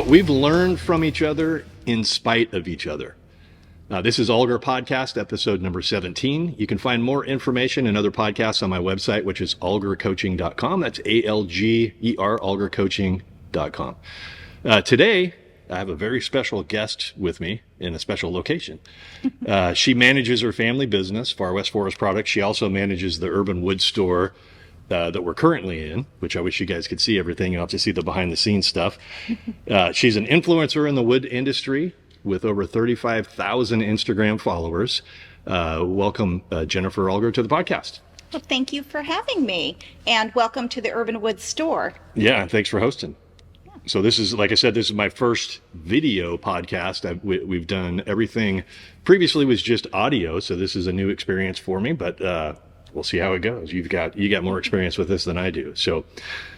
What we've learned from each other in spite of each other. This is Alger Podcast, episode number 17. You can find more information and other podcasts on my website, which is algercoaching.com. That's ALGER, algercoaching.com. Today, I have a very special guest with me in a special location. She manages her family business, Far West Forest Products. She also manages the Urban Wood Store that we're currently in, which I wish you guys could see everything. You'll have to see the behind the scenes stuff. She's an influencer in the wood industry with over 35,000 Instagram followers. Welcome, Jennifer Alger, to the podcast. Well, thank you for having me, and welcome to the Urban Wood Store. Yeah, thanks for hosting. Yeah. So this is, like I said, this is my first video podcast. We've done everything. Previously was just audio, so this is a new experience for me, but we'll see how it goes. You got more experience with this than I do. So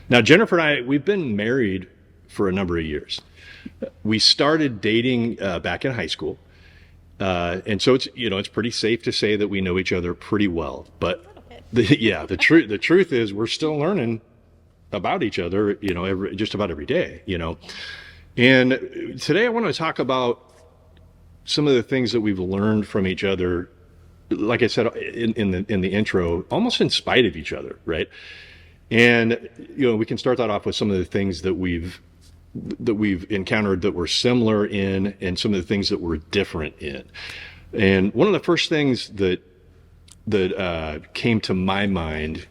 now Jennifer and I, we've been married for a number of years. We started dating back in high school. And so it's pretty safe to say that we know each other pretty well. But the truth is we're still learning about each other, just about every day, And today I want to talk about some of the things that we've learned from each other. Like I said in the intro, almost in spite of each other, right? And we can start that off with some of the things that we've encountered that were similar in, and some of the things that were different in. And one of the first things that came to my mind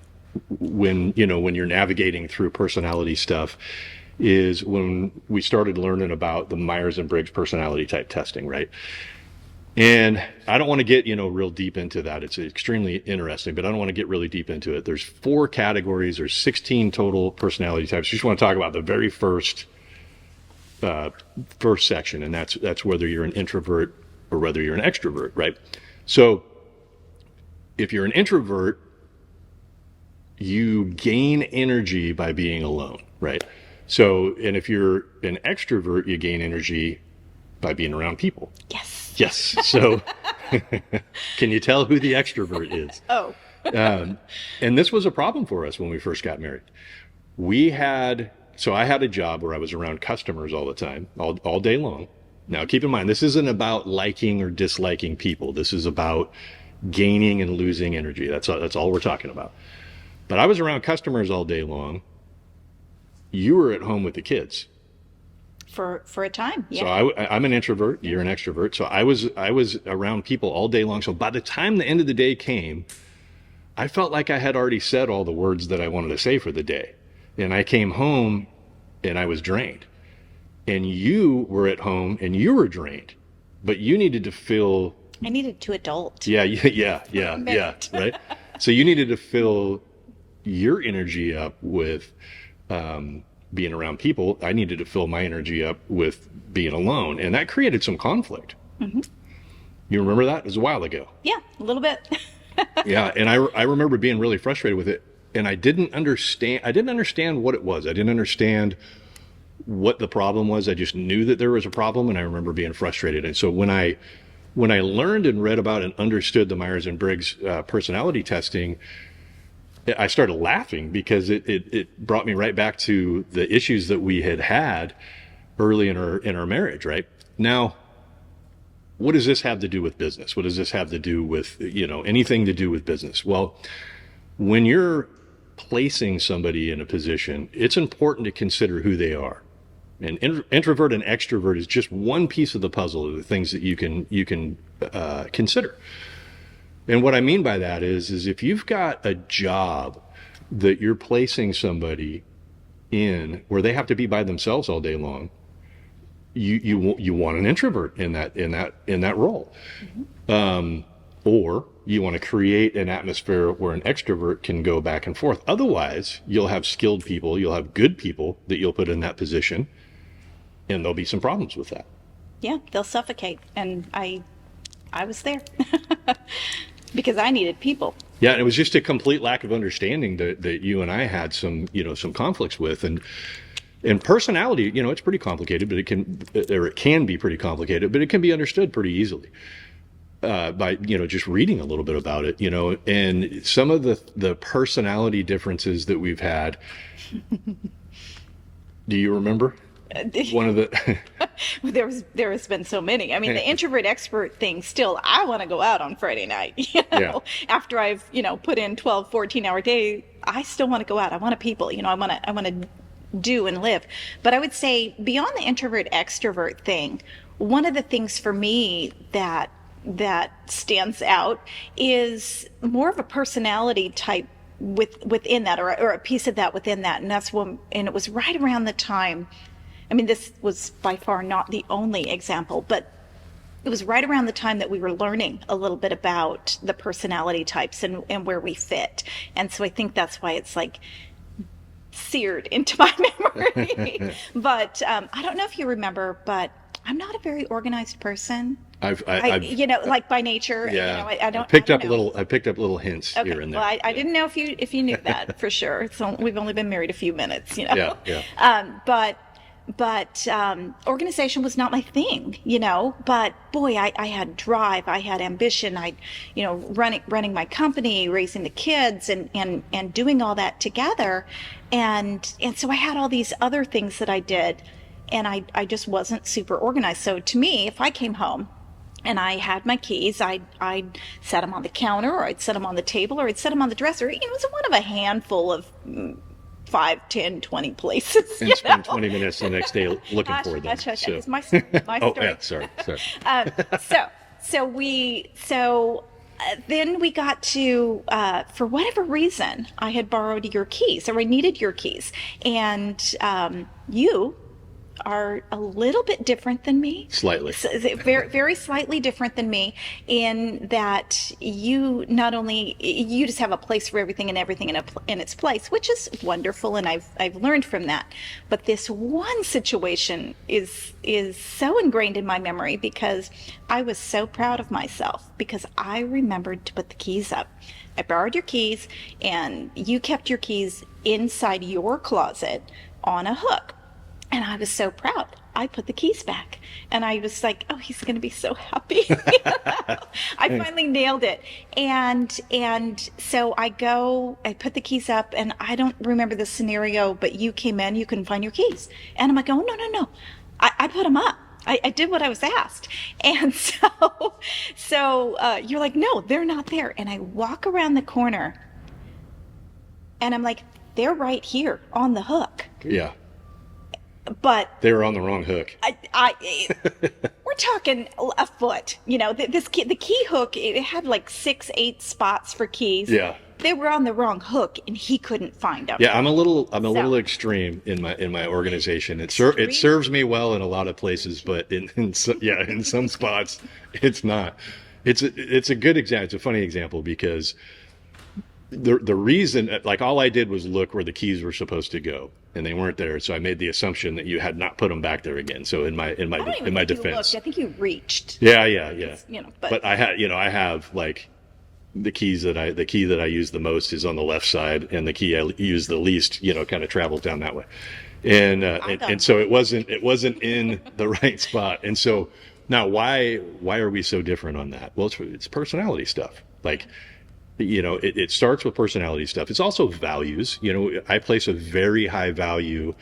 when you're navigating through personality stuff is when we started learning about the Myers-Briggs personality type testing, right? And I don't want to get, real deep into that. It's extremely interesting, but I don't want to get really deep into it. There's 4 categories. There's 16 total personality types. You just want to talk about the very first section, and that's whether you're an introvert or whether you're an extrovert, right? So if you're an introvert, you gain energy by being alone, right? So, and if you're an extrovert, you gain energy by being around people. Yes. So can you tell who the extrovert is? Oh. And this was a problem for us when we first got married. So I had a job where I was around customers all the time, all day long. Now, keep in mind, this isn't about liking or disliking people. This is about gaining and losing energy. That's all we're talking about. But I was around customers all day long. You were at home with the kids. For a time, yeah. So I'm an introvert. You're an extrovert. So I was around people all day long. So by the time the end of the day came, I felt like I had already said all the words that I wanted to say for the day. And I came home and I was drained. And you were at home and you were drained, but you needed to fill. I needed to adult. Yeah, right. So you needed to fill your energy up with being around people. I needed to fill my energy up with being alone, and that created some conflict. Mm-hmm. You remember that? It was a while ago. Yeah, a little bit. Yeah, and I remember being really frustrated with it, and I didn't understand what it was. I didn't understand what the problem was. I just knew that there was a problem, and I remember being frustrated. And so when I learned and read about and understood the Myers-Briggs personality testing, I started laughing because it brought me right back to the issues that we had early in our marriage, right? Now, what does this have to do with business? What does this have to do with, anything to do with business? Well, when you're placing somebody in a position, it's important to consider who they are. And introvert and extrovert is just one piece of the puzzle of the things that you can consider. And what I mean by that is if you've got a job that you're placing somebody in where they have to be by themselves all day long, you want an introvert in that role. Mm-hmm. Or you want to create an atmosphere where an extrovert can go back and forth. Otherwise, you'll have skilled people, you'll have good people that you'll put in that position, and there'll be some problems with that. Yeah, they'll suffocate, and I was there. Because I needed people. Yeah, and it was just a complete lack of understanding that you and I had some conflicts with, and personality, it's pretty complicated, but it can be pretty complicated, but it can be understood pretty easily by just reading a little bit about it, and some of the personality differences that we've had. Do you remember? one of the There has been so many. I mean, the introvert expert thing, still, I want to go out on Friday night, Yeah. after I've, put in 12, 14-hour day, I still want to go out. I want to people, I want to do and live. But I would say beyond the introvert extrovert thing, one of the things for me that stands out is more of a personality type within that, or a piece of that within that. And and it was right around the time, I mean, this was by far not the only example, but it was right around the time that we were learning a little bit about the personality types and where we fit. And so I think that's why it's like seared into my memory. But I don't know if you remember, but I'm not a very organized person. I've Like by nature. yeah, I don't. I picked I up don't know. little I picked up little hints Okay. here and there. Well, I Yeah. didn't know if you knew that for sure. So we've only been married a few minutes. Yeah, yeah. But organization was not my thing. But boy, I had drive, I had ambition. Running my company, raising the kids, and doing all that together, and so I had all these other things that I did, and I just wasn't super organized. So to me, if I came home and I had my keys, I'd set them on the counter, or I'd set them on the table, or I'd set them on the dresser. It was one of a handful of 5, 10, 20 places. And spend 20 minutes the next day looking for them. Hush. It's my story. Oh, yeah, sorry. Then we got to, for whatever reason, I had borrowed your keys, or I needed your keys, and you are a little bit different than me. Slightly. Very, very slightly different than me, in that you just have a place for everything, and everything in its place, which is wonderful, and I've learned from that. But this one situation is so ingrained in my memory, because I was so proud of myself because I remembered to put the keys up. I borrowed your keys, and you kept your keys inside your closet on a hook. And I was so proud. I put the keys back, and I was like, "Oh, he's going to be so happy." I finally nailed it, and so I put the keys up, and I don't remember the scenario, but you came in, you couldn't find your keys, and I'm like, "Oh, no, I put them up. I did what I was asked." And so you're like, "No, they're not there." And I walk around the corner, and I'm like, "They're right here on the hook." Yeah. But They were on the wrong hook. we're talking a foot. The key hook, it had like 6, 8 spots for keys. Yeah. They were on the wrong hook, and he couldn't find them. Yeah, I'm a little extreme in my organization. It serves me well in a lot of places, but in some spots it's not. It's a good example. It's a funny example, because the reason, like, all I did was look where the keys were supposed to go, and they weren't there. So I made the assumption that you had not put them back there again. So in my I don't even think you defense, looked. I think you reached. yeah. But I have like the key that I use the most is on the left side, and the key I use the least, kind of travels down that way, and so it wasn't in the right spot. And so now, why are we so different on that? Well, it's personality stuff. Like, it starts with personality stuff. It's also values. I place a very high value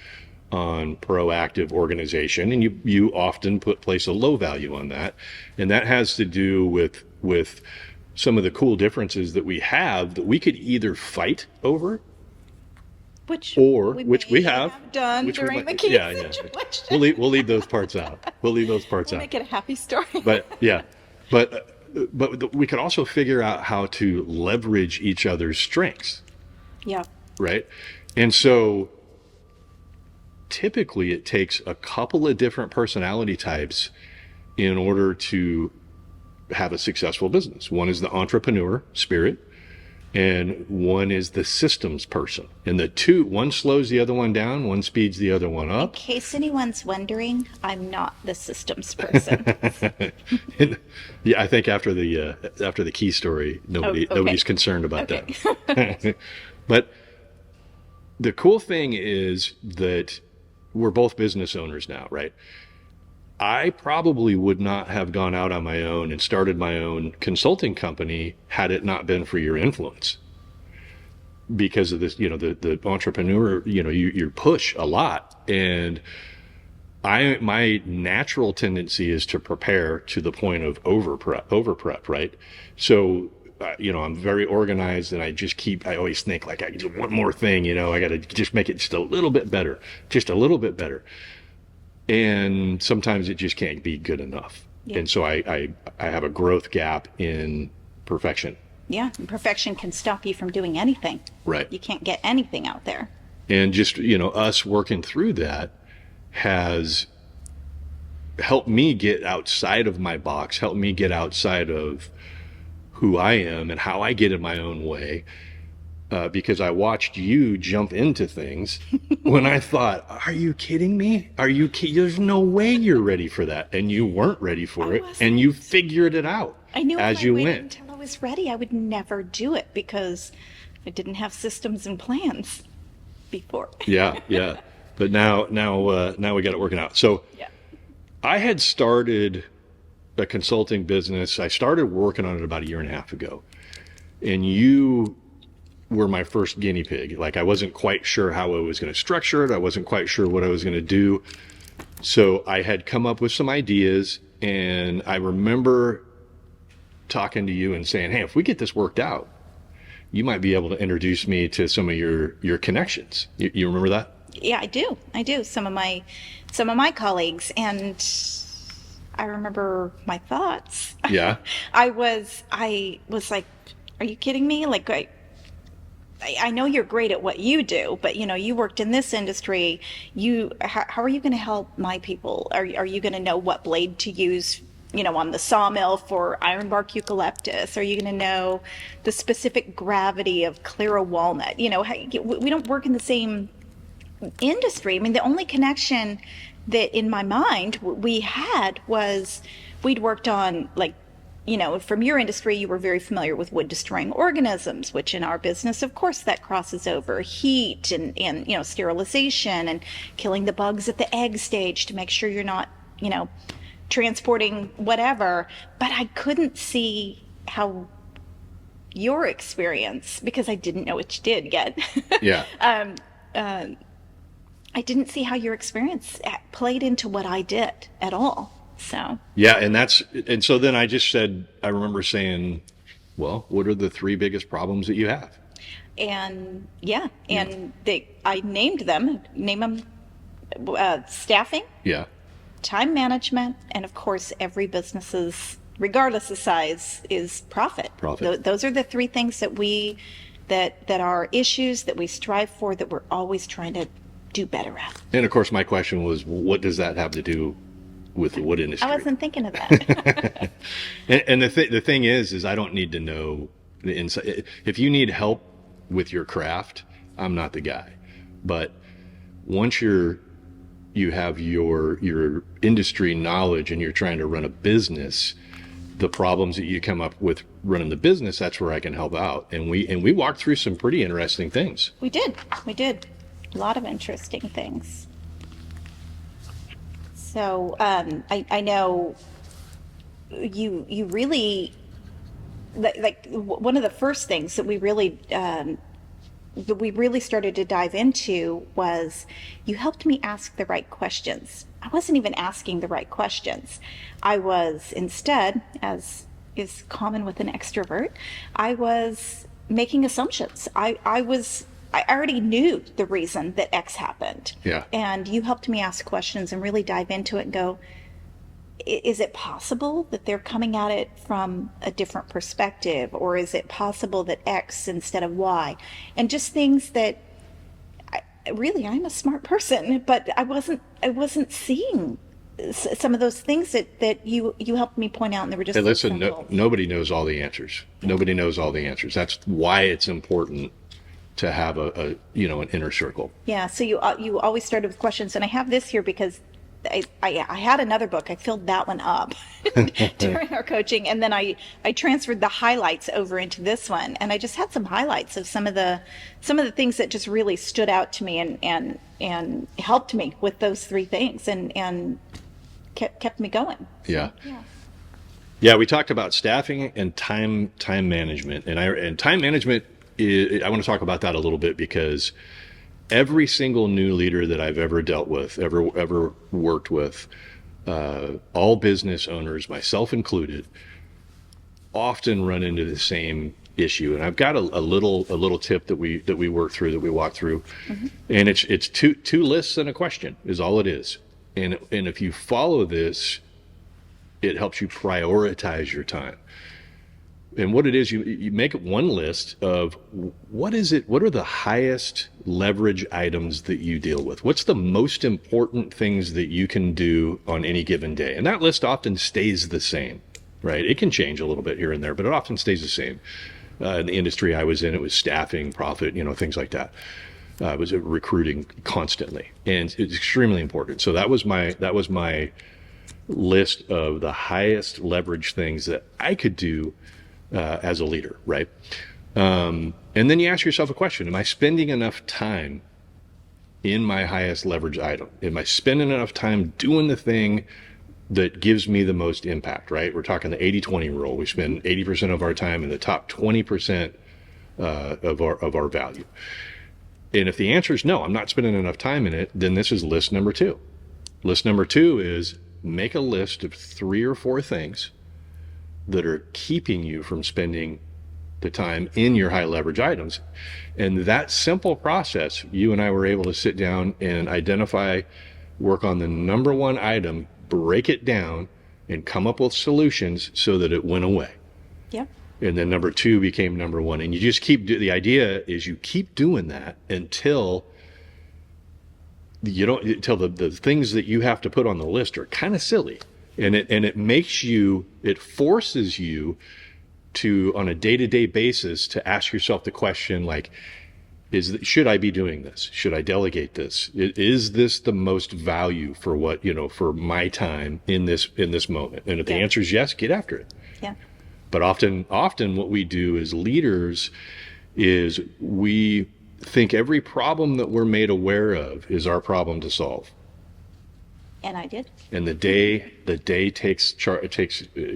on proactive organization, and you often place a low value on that, and that has to do with some of the cool differences that we have that we could either fight over, which we have done which during we, the key yeah, situation. we'll leave those parts out. We'll make it a happy story. But we could also figure out how to leverage each other's strengths. Yeah. Right. And so typically it takes a couple of different personality types in order to have a successful business. One is the entrepreneur spirit, and one is the systems person. And one slows the other one down, one speeds the other one up. In case anyone's wondering, I'm not the systems person. Yeah, I think after the key story, nobody's concerned about that. But the cool thing is that we're both business owners now, right? I probably would not have gone out on my own and started my own consulting company had it not been for your influence. Because of this, the entrepreneur, you push a lot. And my natural tendency is to prepare to the point of over prep, right? So, I'm very organized, and I always think like, I do one more thing, I got to just make it just a little bit better, just a little bit better. And sometimes it just can't be good enough. Yeah. And so I have a growth gap in perfection. Yeah. And perfection can stop you from doing anything. Right. You can't get anything out there. And just, us working through that has helped me get outside of my box, helped me get outside of who I am and how I get in my own way. Because I watched you jump into things when I thought, are you kidding me? There's no way you're ready for that. And you weren't ready for it. And you figured it out as you went. Until I was ready, I would never do it because I didn't have systems and plans before. Yeah. But now we got it working out. So yeah. I had started a consulting business. I started working on it about a year and a half ago. And you were my first guinea pig. Like, I wasn't quite sure how I was going to structure it. I wasn't quite sure what I was going to do. So I had come up with some ideas, and I remember talking to you and saying, hey, if we get this worked out, you might be able to introduce me to some of your connections. You remember that? Yeah, I do. Some of my colleagues, and I remember my thoughts. Yeah. I was like, are you kidding me? Like, I know you're great at what you do, but you worked in this industry. How are you going to help my people? Are you going to know what blade to use, on the sawmill for ironbark eucalyptus? Are you going to know the specific gravity of Clara walnut? We don't work in the same industry. I mean, the only connection that in my mind we had was we'd worked on, like, from your industry, you were very familiar with wood destroying organisms, which in our business, of course, that crosses over heat and sterilization and killing the bugs at the egg stage to make sure you're not, transporting whatever. But I couldn't see how your experience, because I didn't know what you did yet. Yeah. I didn't see how your experience played into what I did at all. So yeah, and so then I remember saying, well, what are the 3 biggest problems that you have? And I named them. Staffing. Yeah. Time management, and of course, every business's, regardless of size, is profit. Those are the 3 things that are issues that we strive for, that we're always trying to do better at. And of course, my question was, what does that have to do with the wood industry? I wasn't thinking of that. and the thing is I don't need to know the inside. If you need help with your craft, I'm not the guy. But once you have your industry knowledge and you're trying to run a business, the problems that you come up with running the business, that's where I can help out. And we walked through some pretty interesting things. We did. A lot of interesting things. So I know you really, like one of the first things that we really started to dive into was you helped me ask the right questions. I wasn't even asking the right questions. I was instead, as is common with an extrovert, I was making assumptions. I already knew the reason that X happened. Yeah. And you helped me ask questions and really dive into it and go, is it possible that they're coming at it from a different perspective? Or is it possible that X instead of Y? And just things that, I'm a smart person, but I wasn't seeing some of those things that you helped me point out, and they were just hey, listen, nobody knows all the answers. Nobody knows all the answers. That's why it's important to have an inner circle. Yeah. So you always started with questions, and I have this here because I had another book. I filled that one up during our coaching, and then I transferred the highlights over into this one, and I just had some highlights of some of the things that just really stood out to me and helped me with those 3 things and kept me going. Yeah. Yeah. We talked about staffing and time management, and time management. I want to talk about that a little bit because every single new leader that I've ever dealt with, ever worked with, all business owners, myself included, often run into the same issue. And I've got a little tip that we walk through, and it's two lists and a question is all it is. And if you follow this, it helps you prioritize your time. And what it is, you make one list of what are the highest leverage items that you deal with? What's the most important things that you can do on any given day? And that list often stays the same, right? It can change a little bit here and there, but it often stays the same. In the industry I was in, it was staffing, profit, things like that. I was recruiting constantly, and it's extremely important. So that was my list of the highest leverage things that I could do as a leader, right? And then you ask yourself a question: am I spending enough time in my highest leverage item? Am I spending enough time doing the thing that gives me the most impact, right? We're talking the 80-20 rule. We spend 80% of our time in the top 20% of our value. And if the answer is no, I'm not spending enough time in it, then this is list number 2. List number 2 is make a list of 3 or 4 things that are keeping you from spending the time in your high leverage items. And that simple process, you and I were able to sit down and identify, work on the number 1 item, break it down, and come up with solutions so that it went away. Yep. And then number 2 became number 1. And you just the idea is you keep doing that until the things that you have to put on the list are kind of silly. And it forces you to, on a day-to-day basis, to ask yourself the question, like, should I be doing this? Should I delegate this? Is this the most value for for my time in this moment? And if the answer is yes, get after it. Yeah. But often what we do as leaders is we think every problem that we're made aware of is our problem to solve. And I did. And the day takes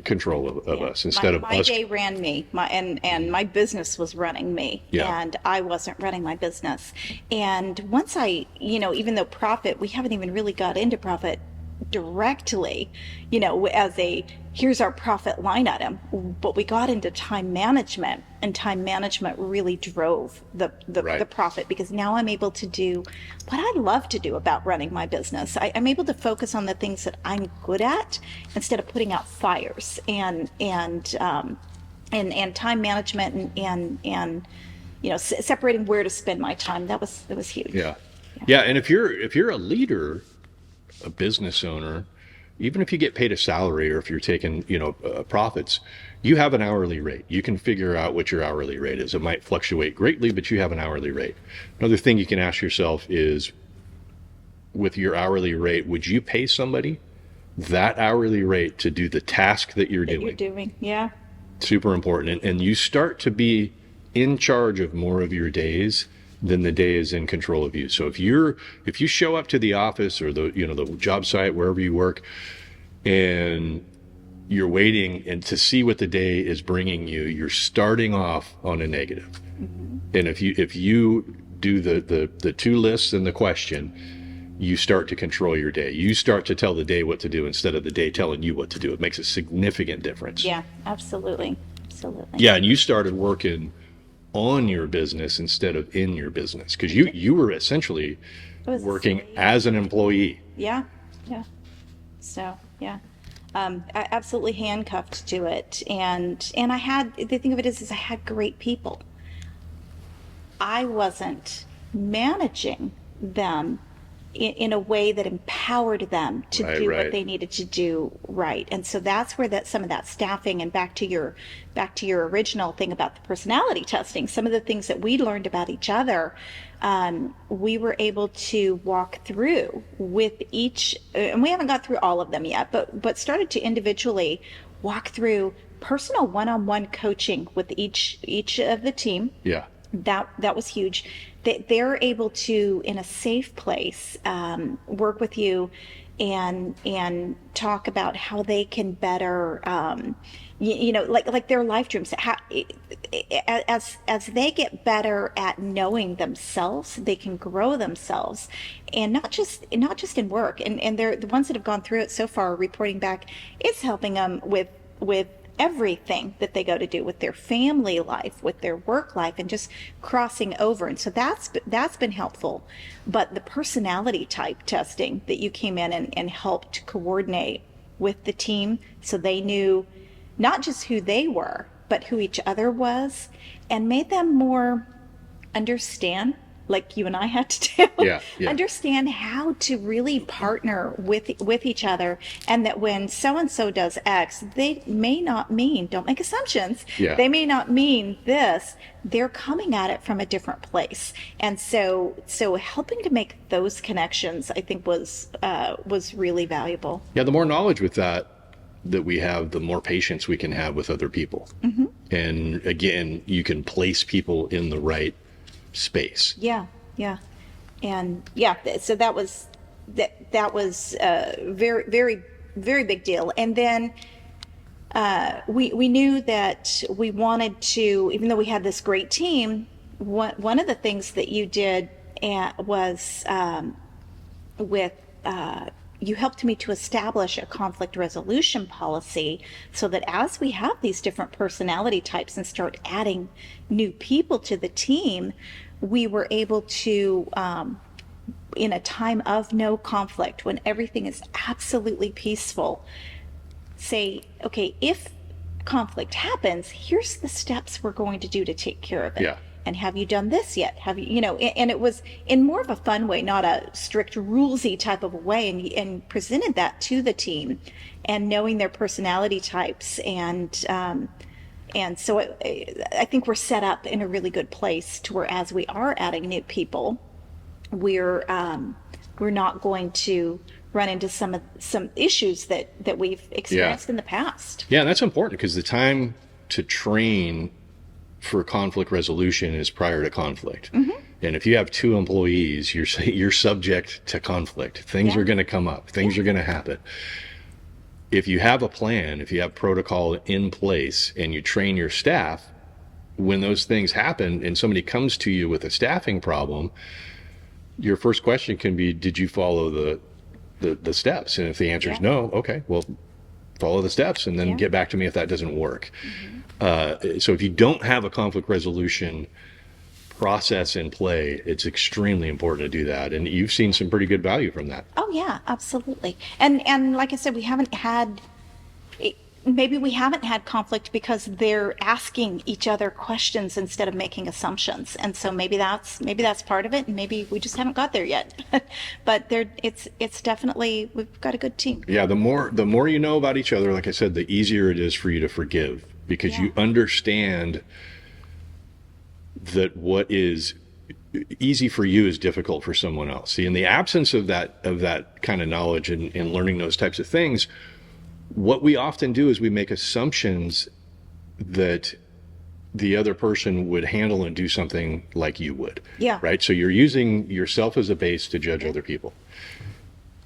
control of us instead of us. My day ran me, and my business was running me, and I wasn't running my business. And once I, even though profit, we haven't even really got into profit directly, as here's our profit line item, but we got into time management, and time management really drove the profit, because now I'm able to do what I love to do about running my business. I'm able to focus on the things that I'm good at instead of putting out fires, and time management and separating where to spend my time. That was huge. Yeah. And if you're a leader, a business owner, even if you get paid a salary or if you're taking profits, you have an hourly rate. You can figure out what your hourly rate is. It might fluctuate greatly, but you have an hourly rate. Another thing you can ask yourself is, with your hourly rate, would you pay somebody that hourly rate to do the task that you're doing? Yeah. Super important. And you start to be in charge of more of your days than the day is in control of you. So if you show up to the office or the job site, wherever you work, and you're waiting and to see what the day is bringing you, you're starting off on a negative. Mm-hmm. And if you do the 2 lists and the question, you start to control your day. You start to tell the day what to do instead of the day telling you what to do. It makes a significant difference. Yeah, absolutely. Yeah, and you started working on your business instead of in your business, because you were essentially working as an employee. Yeah. So I absolutely handcuffed to it, and I had, the thing of it is I had great people. I wasn't managing them in a way that empowered them to do what they needed to do right. And so that's where some of that staffing, and back to your original thing about the personality testing, some of the things that we learned about each other, we were able to walk through with each, and we haven't got through all of them yet, but started to individually walk through personal one-on-one coaching with each of the team. Yeah. That was huge. They're able to, in a safe place, work with you and talk about how they can better, like their life dreams. How, as they get better at knowing themselves, they can grow themselves, and not just in work. And they're the ones that have gone through it so far are reporting back. It's helping them with everything that they go to do, with their family life, with their work life, and just crossing over. And so that's been helpful. But the personality type testing that you came in and helped coordinate with the team, so they knew not just who they were, but who each other was, and made them more understand, like you and I had to do, understand how to really partner with each other, and that when so and so does X, they may not mean, don't make assumptions. They may not mean this. They're coming at it from a different place, and so helping to make those connections, I think, was really valuable. Yeah, the more knowledge with that we have, the more patience we can have with other people. And again, you can place people in the right space. And so that was a very, very, very big deal. And then we knew that we wanted to, even though we had this great team, one of the things that you did was you helped me to establish a conflict resolution policy, so that as we have these different personality types and start adding new people to the team, we were able to, in a time of no conflict, when everything is absolutely peaceful, say, okay, if conflict happens, here's the steps we're going to do to take care of it. And have you done this yet? Have you, and it was in more of a fun way, not a strict rulesy type of a way, and presented that to the team, and knowing their personality types, and so I think we're set up in a really good place to where, as we are adding new people, we're not going to run into some issues that we've experienced in the past. Yeah, and that's important, because the time to train for conflict resolution is prior to conflict. And if you have 2 employees, you're subject to conflict. Things are going to come up. Things are going to happen. If you have a plan, if you have protocol in place, and you train your staff, when those things happen and somebody comes to you with a staffing problem, your first question can be, did you follow the steps? And if the answer is no, okay, well, follow the steps, and then get back to me if that doesn't work. So if you don't have a conflict resolution process in play, it's extremely important to do that. And you've seen some pretty good value from that. Oh yeah, absolutely. And like I said, maybe we haven't had conflict because they're asking each other questions instead of making assumptions. And so maybe that's part of it, and maybe we just haven't got there yet. But it's definitely, we've got a good team. Yeah, the more you know about each other, like I said, the easier it is for you to forgive, because you understand that what is easy for you is difficult for someone else. See, in the absence of that kind of knowledge and learning those types of things, what we often do is we make assumptions that the other person would handle and do something like you would. Right? So you're using yourself as a base to judge other people.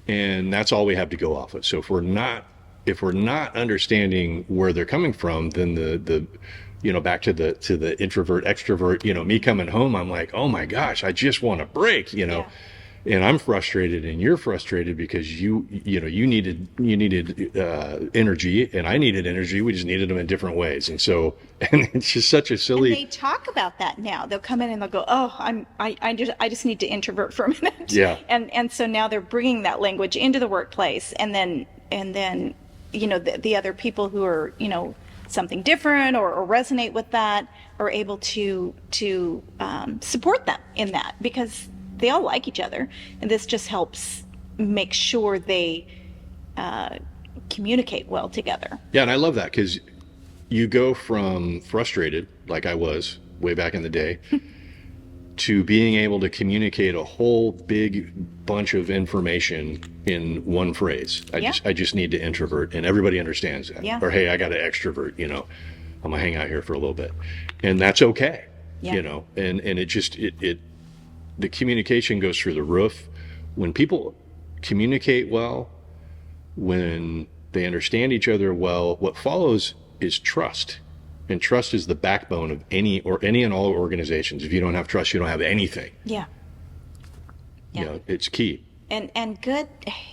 And that's all we have to go off of. So if we're not understanding where they're coming from, then the back to the introvert extrovert, me coming home, I'm like, oh my gosh, I just want to break, and I'm frustrated, and you're frustrated because you needed energy, and I needed energy. We just needed them in different ways. And so, and it's just such a silly. And they talk about that now. They'll come in and they'll go, oh, I just need to introvert for a minute. And so now they're bringing that language into the workplace, and then the other people who are, something different or resonate with that are able to support them in that, because they all like each other, and this just helps make sure they communicate well together. Yeah, and I love that, because you go from frustrated, like I was way back in the day, to being able to communicate a whole big bunch of information in one phrase. I just need to introvert, and everybody understands that. Or, hey, I got to extrovert, I'm gonna hang out here for a little bit, and that's okay. And the communication goes through the roof when people communicate well when they understand each other well, what follows is trust. And trust is the backbone of any and all organizations. If you don't have trust, you don't have anything. Yeah. You know, it's key. And good,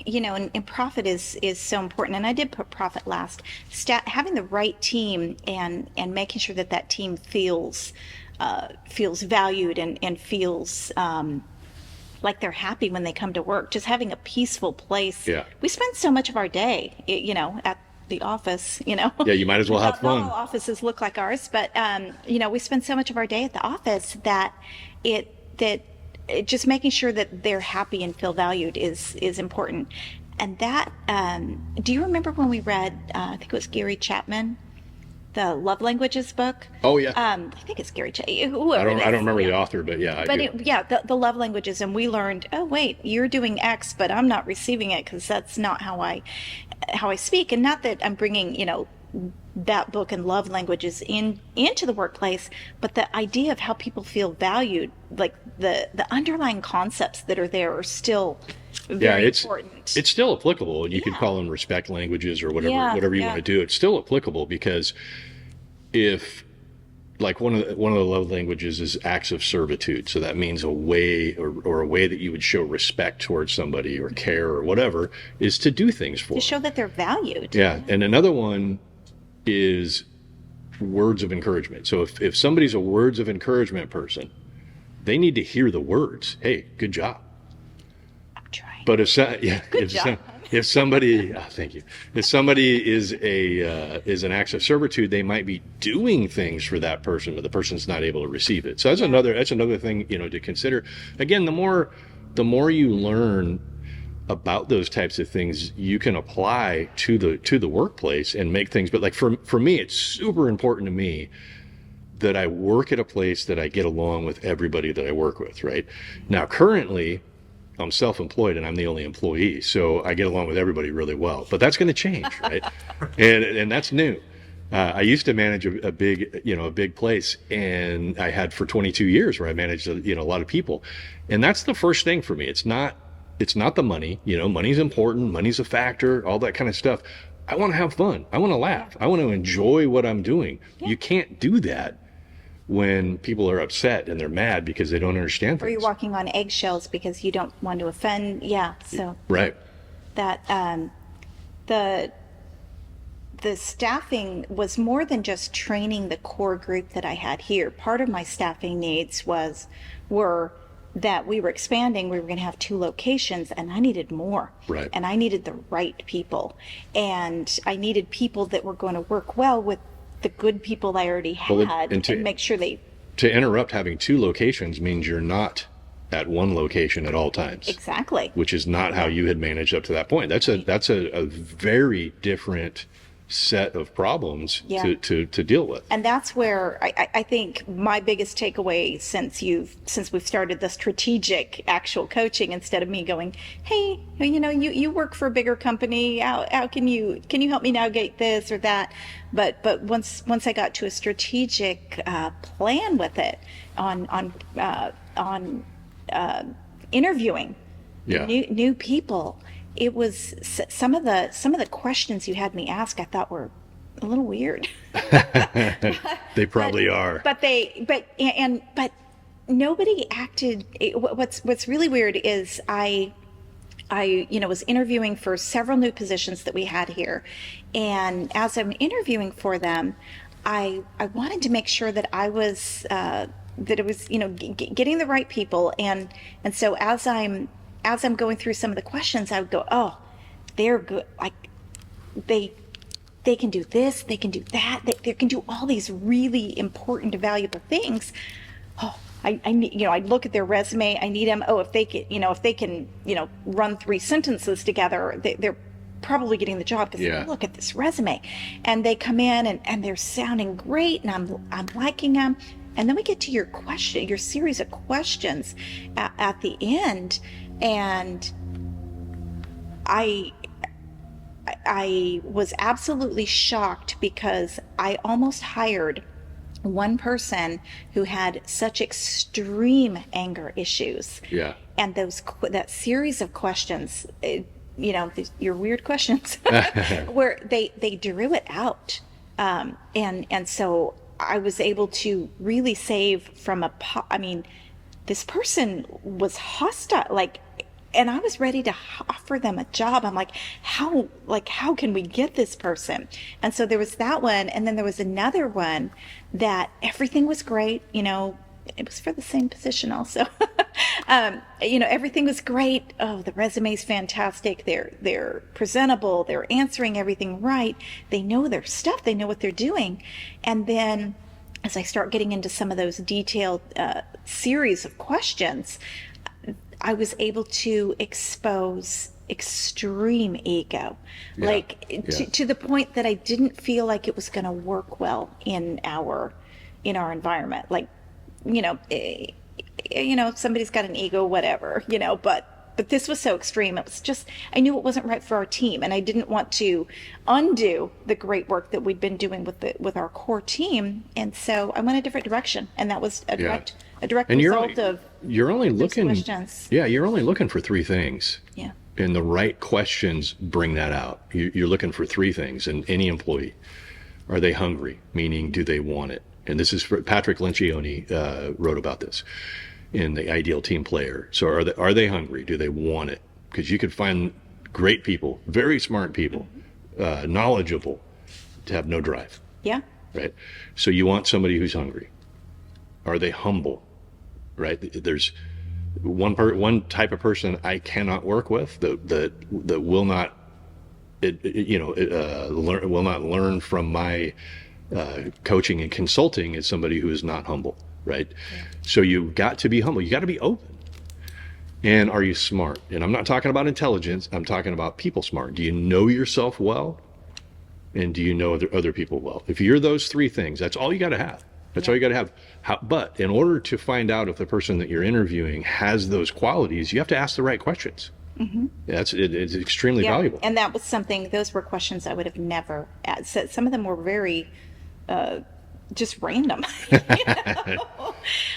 and profit is so important. And I did put profit last. Having the right team and making sure that team feels valued and feels like they're happy when they come to work. Just having a peaceful place. Yeah. We spend so much of our day, at the office. Yeah, you might as well have fun. Not all offices look like ours, but we spend so much of our day at the office that just making sure that they're happy and feel valued is important. And that, do you remember when we read, I think it was Gary Chapman, the Love Languages book? Oh yeah. I think it's Gary Chapman. I don't remember the author, but yeah. The Love Languages, and we learned, oh wait, you're doing X, but I'm not receiving it because that's not how I speak. And not that I'm bringing, that book and love languages into the workplace, but the idea of how people feel valued, like the underlying concepts that are there, are still very important. It's still applicable, and you could call them respect languages or whatever you want to do. It's still applicable, because if, like, one of the love languages is acts of servitude, so that means a way or a way that you would show respect towards somebody or care or whatever, is to do things for them. To show that they're valued. Yeah, and another one is words of encouragement. So if somebody's a words of encouragement person, they need to hear the words. Hey, good job. I'm trying. But if somebody, thank you. If somebody is an act of servitude, they might be doing things for that person, but the person's not able to receive it. So that's another thing, to consider. Again, the more you learn about those types of things, you can apply to the workplace and make things. But like for me, it's super important to me that I work at a place that I get along with everybody that I work with. Right now, currently, I'm self-employed and I'm the only employee, so I get along with everybody really well. But that's going to change, right? and that's new. I used to manage a big place, and I had for 22 years where I managed a lot of people, and that's the first thing for me. It's not the money. Money's important. Money's a factor. All that kind of stuff. I want to have fun. I want to laugh. I want to enjoy what I'm doing. Yeah. You can't do that when people are upset and they're mad because they don't understand things. Or you're walking on eggshells because you don't want to offend. Yeah. So right. That the staffing was more than just training the core group that I had here. Part of my staffing needs were that we were expanding. We were going to have 2 locations, and I needed more. Right. And I needed the right people, and I needed people that were going to work well with the good people I already had, and make sure they. To interrupt, having 2 locations means you're not at one location at all times. Exactly. Which is not how you had managed up to that point. That's a very different set of problems to deal with. And that's where I think my biggest takeaway since we've started the strategic actual coaching, instead of me going, hey, you work for a bigger company, how can you help me navigate this or that, but once I got to a strategic plan with it on interviewing new people, it was some of the questions you had me ask I thought were a little weird. They probably are. But nobody acted. What's really weird is I was interviewing for several new positions that we had here, and as I'm interviewing for them, I wanted to make sure that I was that it was getting the right people, and so as I'm going through some of the questions, I would go, oh, they're good. Like they can do this, they can do that, they can do all these really important, valuable things. Oh, I need, I look at their resume. I need them. Oh, if they can, run 3 sentences together, they're probably getting the job because look at this resume. And they come in and they're sounding great, and I'm liking them. And then we get to your series of questions at the end. And I was absolutely shocked because I almost hired one person who had such extreme anger issues. Yeah. And that series of questions, your weird questions, where they drew it out. And so I was able to really save from I mean, this person was hostile, like, and I was ready to offer them a job. I'm how can we get this person? And so there was that one. And then there was another one that everything was great. It was for the same position also. Everything was great. Oh, the resume's fantastic. They're presentable. They're answering everything right. They know their stuff. They know what they're doing. And then as I start getting into some of those detailed series of questions, I was able to expose extreme ego, to the point that I didn't feel like it was going to work well in our environment. Like, somebody's got an ego, whatever, but this was so extreme. It was just, I knew it wasn't right for our team, and I didn't want to undo the great work that we'd been doing with our core team. And so I went a different direction, and that was a direct and result of you're only looking questions. You're only looking for three things. Yeah. And the right questions bring that out. You're looking for three things in any employee. Are they hungry? Meaning, do they want it? And this is Patrick Lencioni wrote about this in the Ideal Team Player. So are they hungry? Do they want it? Because you could find great people, very smart people, knowledgeable, to have no drive. Yeah. Right. So you want somebody who's hungry. Are they humble? Right. There's one type of person I cannot work with that will not will not learn from my coaching and consulting is somebody who is not humble. Right. Yeah. So you've got to be humble. You got to be open. And are you smart? And I'm not talking about intelligence. I'm talking about people smart. Do you know yourself well? And do you know other people well? If you're those three things, that's all you got to have. That's all you got to have. But in order to find out if the person that you're interviewing has those qualities, you have to ask the right questions. Mm-hmm. It's extremely valuable. And that was something, those were questions I would have never asked. So some of them were very just random.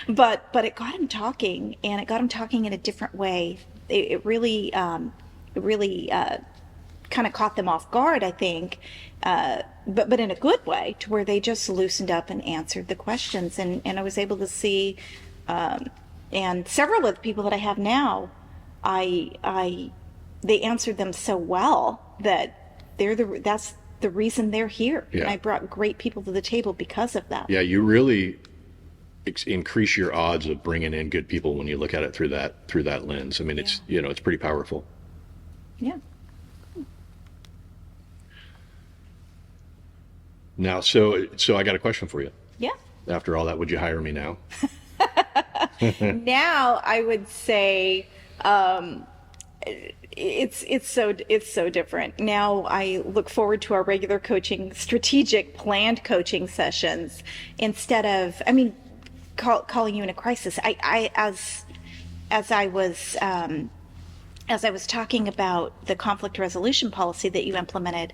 But it got him talking, and it got him talking in a different way. It really kind of caught them off guard, I think, but in a good way, to where they just loosened up and answered the questions. And I was able to see, and several of the people that I have now, they answered them so well that that's the reason they're here. Yeah. And I brought great people to the table because of that. Yeah, you really increase your odds of bringing in good people when you look at it through that lens. I mean, it's it's pretty powerful. Yeah. Now, so I got a question for you. Yeah. After all that, would you hire me now? Now I would say it's so different. Now I look forward to our regular coaching, strategic, planned coaching sessions instead of, calling you in a crisis. As I was talking about the conflict resolution policy that you implemented,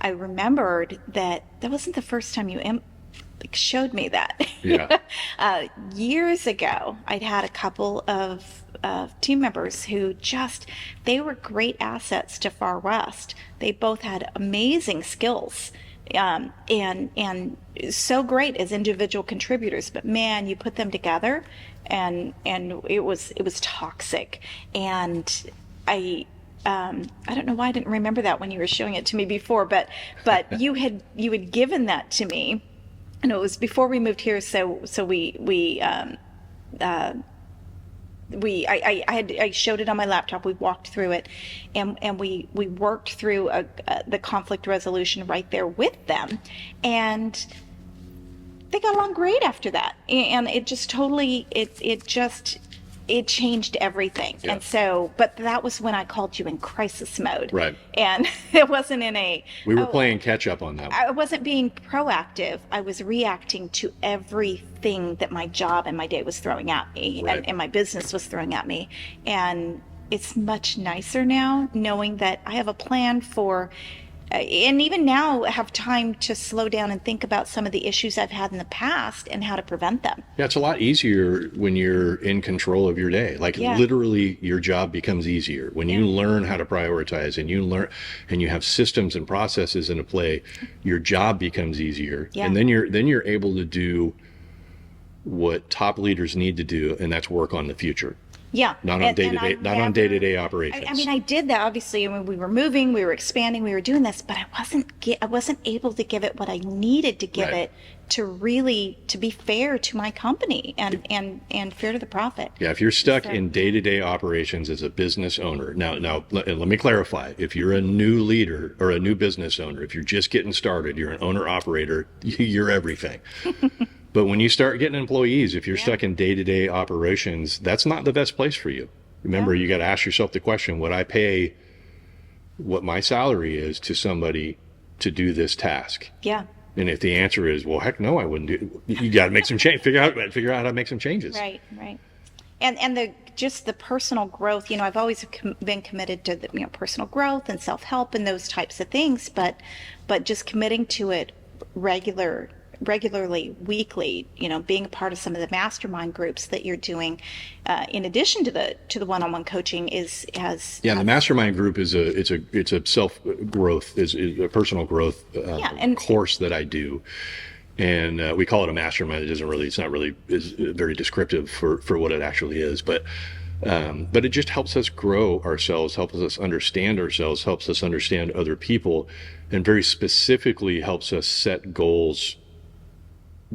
I remembered that wasn't the first time you showed me that. Yeah. Years ago, I'd had a couple of team members who they were great assets to Far West. They both had amazing skills, and so great as individual contributors. But man, you put them together, and it was toxic. And I don't know why I didn't remember that when you were showing it to me before, but you had given that to me. And it was before we moved here, so I showed it on my laptop. We walked through it, and we worked through the conflict resolution right there with them, and they got along great after that. And it just totally it changed everything. Yeah. And so, but that was when I called you in crisis mode. Right. And it wasn't we were playing catch up on that one. I wasn't being proactive. I was reacting to everything that my job and my day was throwing at me, right. and my business was throwing at me. And it's much nicer now knowing that I have a plan for And even now have time to slow down and think about some of the issues I've had in the past and how to prevent them. Yeah, it's a lot easier when you're in control of your day. Like Yeah. literally your job becomes easier when you learn how to prioritize and you have systems and processes into play, your job becomes easier. Yeah. And then you're able to do what top leaders need to do, and that's work on the future. Yeah. Not on day-to-day operations. I mean, I did that obviously when we were moving, we were expanding, we were doing this, but I wasn't able to give it what I needed to give Right. it to be fair to my company and fair to the profit. Yeah, if you're stuck So- in day-to-day operations as a business owner, now let me clarify. If you're a new leader or a new business owner, if you're just getting started, you're an owner-operator, you're everything. But when you start getting employees, if you're stuck in day-to-day operations, that's not the best place for you. Remember, you got to ask yourself the question, would I pay what my salary is to somebody to do this task? Yeah. And if the answer is, well, heck no, I wouldn't do it, you got to make some change, figure out how to make some changes. Right, right. And the personal growth, I've always been committed to the, personal growth and self-help and those types of things, but just committing to it regularly, weekly, being a part of some of the mastermind groups that you're doing, in addition to the one-on-one coaching The mastermind group is a self growth, is a personal growth and course that I do. And we call it a mastermind. It's not really is very descriptive for what it actually is, but it just helps us grow ourselves, helps us understand ourselves, helps us understand other people, and very specifically helps us set goals,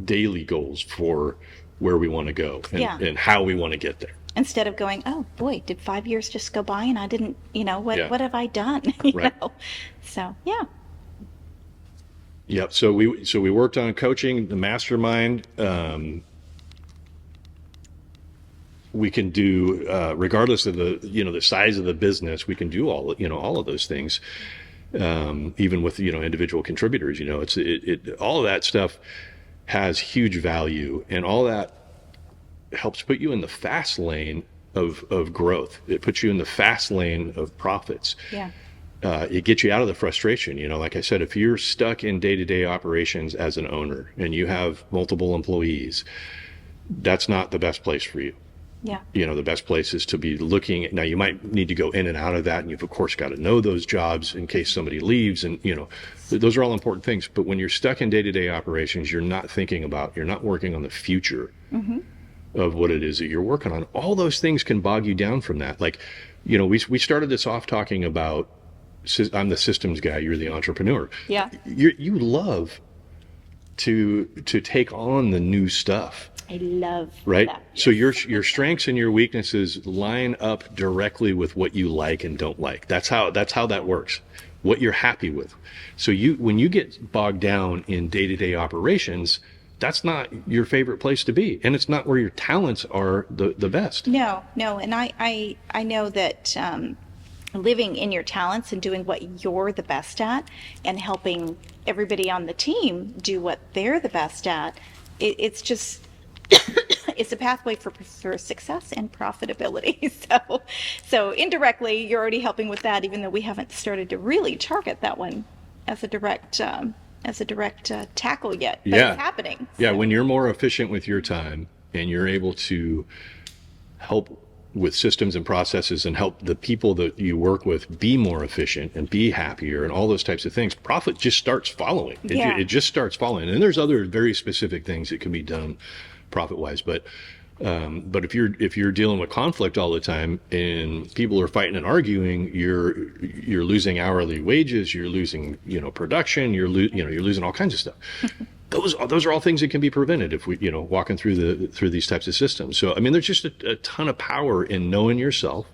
daily goals for where we want to go and how we want to get there. instead of going, oh boy, did 5 years just go by and I didn't, what have I done? Right. So yeah. Yep. So we worked on coaching the mastermind. We can do, regardless of the size of the business, we can do all of those things. Even with individual contributors, all of that stuff has huge value, and all that helps put you in the fast lane of growth. It puts you in the fast lane of profits. Yeah. It gets you out of the frustration. Like I said, if you're stuck in day-to-day operations as an owner and you have multiple employees, that's not the best place for you. Yeah. The best place is to be looking at, now you might need to go in and out of that, and you've of course got to know those jobs in case somebody leaves, and those are all important things. But when you're stuck in day-to-day operations, you're not working on the future of what it is that you're working on. All those things can bog you down from that. Like, we started this off talking about, I'm the systems guy, you're the entrepreneur. Yeah. You love to take on the new stuff. I love right that. So your strengths and your weaknesses line up directly with what you like and don't like. That's how that works, what you're happy with. So when you get bogged down in day-to-day operations, that's not your favorite place to be, and it's not where your talents are the best. No, and I know that living in your talents and doing what you're the best at and helping everybody on the team do what they're the best at, it's just it's a pathway for success and profitability. So indirectly, you're already helping with that, even though we haven't started to really target that one as a direct tackle yet. But it's happening. Yeah, when you're more efficient with your time and you're able to help with systems and processes and help the people that you work with be more efficient and be happier and all those types of things, profit just starts following. It just starts following. And there's other very specific things that can be done profit-wise, but if you're dealing with conflict all the time and people are fighting and arguing, you're losing hourly wages, you're losing production, you're losing all kinds of stuff. Those are all things that can be prevented if we walking through these types of systems. So I mean, there's just a ton of power in knowing yourself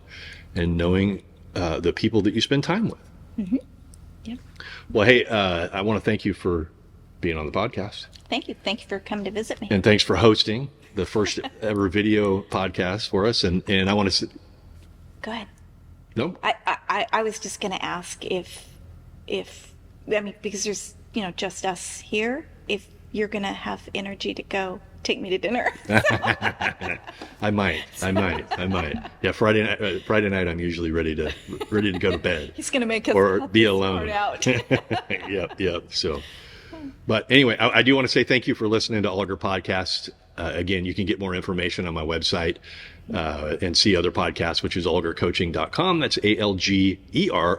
and knowing the people that you spend time with. Mm-hmm. Yeah. Well, hey, I want to thank you for being on the podcast. Thank you for coming to visit me. And thanks for hosting the first ever video podcast for us. And I want to go ahead. No. I was just going to ask if because there's just us here, if you're going to have energy to go take me to dinner. I might. Yeah, Friday night, I'm usually ready to go to bed. He's going to make us or have be to alone. sort out. Yep. So, but anyway, I do want to say thank you for listening to Alger Podcast. Again, you can get more information on my website and see other podcasts, which is algercoaching.com. That's ALGER,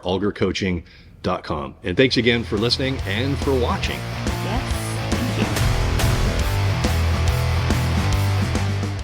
algercoaching.com. And thanks again for listening and for watching.